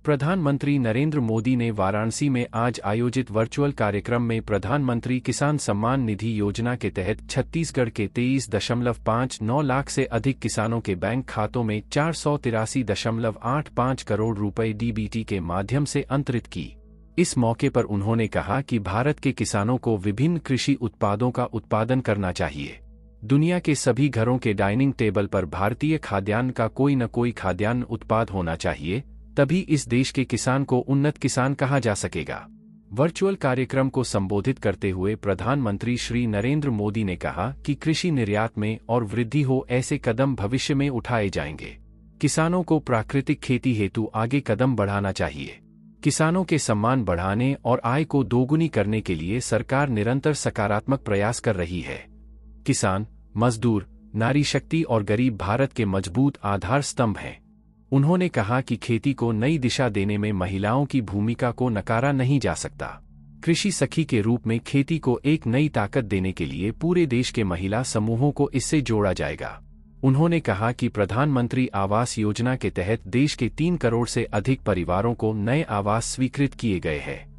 प्रधानमंत्री नरेंद्र मोदी ने वाराणसी में आज आयोजित वर्चुअल कार्यक्रम में प्रधानमंत्री किसान सम्मान निधि योजना के तहत छत्तीसगढ़ के 23.59 लाख से अधिक किसानों के बैंक खातों में 483.85 करोड़ रुपए डीबीटी के माध्यम से अंतरित की। इस मौके पर उन्होंने कहा कि भारत के किसानों को विभिन्न कृषि उत्पादों का उत्पादन करना चाहिए। दुनिया के सभी घरों के डाइनिंग टेबल पर भारतीय खाद्यान्न का कोई न कोई खाद्यान्न उत्पाद होना चाहिए, तभी इस देश के किसान को उन्नत किसान कहा जा सकेगा। वर्चुअल कार्यक्रम को संबोधित करते हुए प्रधानमंत्री श्री नरेंद्र मोदी ने कहा कि कृषि निर्यात में और वृद्धि हो, ऐसे कदम भविष्य में उठाए जाएंगे। किसानों को प्राकृतिक खेती हेतु आगे कदम बढ़ाना चाहिए। किसानों के सम्मान बढ़ाने और आय को दोगुनी करने के लिए सरकार निरंतर सकारात्मक प्रयास कर रही है। किसान, मजदूर, नारी शक्ति और गरीब भारत के मजबूत आधार स्तंभ हैं। उन्होंने कहा कि खेती को नई दिशा देने में महिलाओं की भूमिका को नकारा नहीं जा सकता। कृषि सखी के रूप में खेती को एक नई ताकत देने के लिए पूरे देश के महिला समूहों को इससे जोड़ा जाएगा। उन्होंने कहा कि प्रधानमंत्री आवास योजना के तहत देश के 3 करोड़ से अधिक परिवारों को नए आवास स्वीकृत किए गए हैं।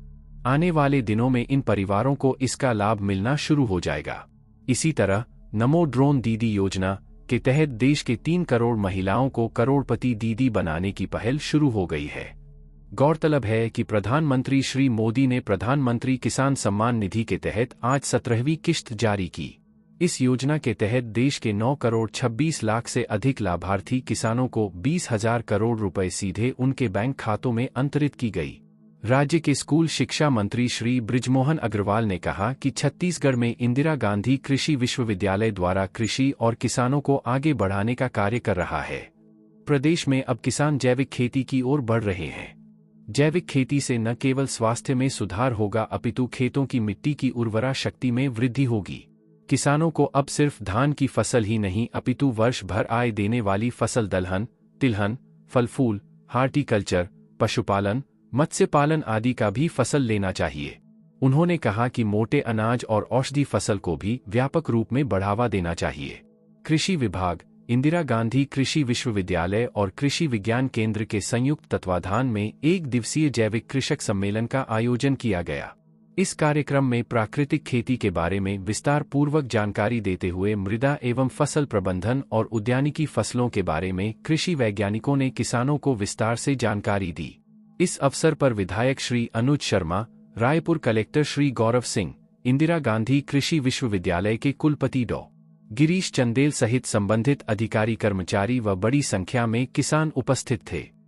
आने वाले दिनों में इन परिवारों को इसका लाभ मिलना शुरू हो जाएगा। इसी तरह नमो ड्रोन दीदी योजना के तहत देश के 3 करोड़ महिलाओं को करोड़पति दीदी बनाने की पहल शुरू हो गई है। गौरतलब है कि प्रधानमंत्री श्री मोदी ने प्रधानमंत्री किसान सम्मान निधि के तहत आज 17वीं किश्त जारी की। इस योजना के तहत देश के 9 करोड़ 26 लाख से अधिक लाभार्थी किसानों को 20,000 करोड़ रुपए सीधे उनके बैंक खातों में अंतरित की गई। राज्य के स्कूल शिक्षा मंत्री श्री बृजमोहन अग्रवाल ने कहा कि छत्तीसगढ़ में इंदिरा गांधी कृषि विश्वविद्यालय द्वारा कृषि और किसानों को आगे बढ़ाने का कार्य कर रहा है। प्रदेश में अब किसान जैविक खेती की ओर बढ़ रहे हैं। जैविक खेती से न केवल स्वास्थ्य में सुधार होगा, अपितु खेतों की मिट्टी की उर्वरा शक्ति में वृद्धि होगी। किसानों को अब सिर्फ धान की फसल ही नहीं, अपितु वर्ष भर आय देने वाली फसल दलहन, तिलहन, फल फूल, हार्टिकल्चर, पशुपालन, मत्स्य पालन आदि का भी फसल लेना चाहिए। उन्होंने कहा कि मोटे अनाज और औषधि फसल को भी व्यापक रूप में बढ़ावा देना चाहिए। कृषि विभाग, इंदिरा गांधी कृषि विश्वविद्यालय और कृषि विज्ञान केंद्र के संयुक्त तत्वाधान में 1 दिवसीय जैविक कृषक सम्मेलन का आयोजन किया गया। इस कार्यक्रम में प्राकृतिक खेती के बारे में विस्तार पूर्वक जानकारी देते हुए मृदा एवं फसल प्रबंधन और उद्यानिकी फसलों के बारे में कृषि वैज्ञानिकों ने किसानों को विस्तार से जानकारी दी। इस अवसर पर विधायक श्री अनुज शर्मा, रायपुर कलेक्टर श्री गौरव सिंह, इंदिरा गांधी कृषि विश्वविद्यालय के कुलपति डॉ. गिरीश चंदेल सहित संबंधित अधिकारी कर्मचारी व बड़ी संख्या में किसान उपस्थित थे।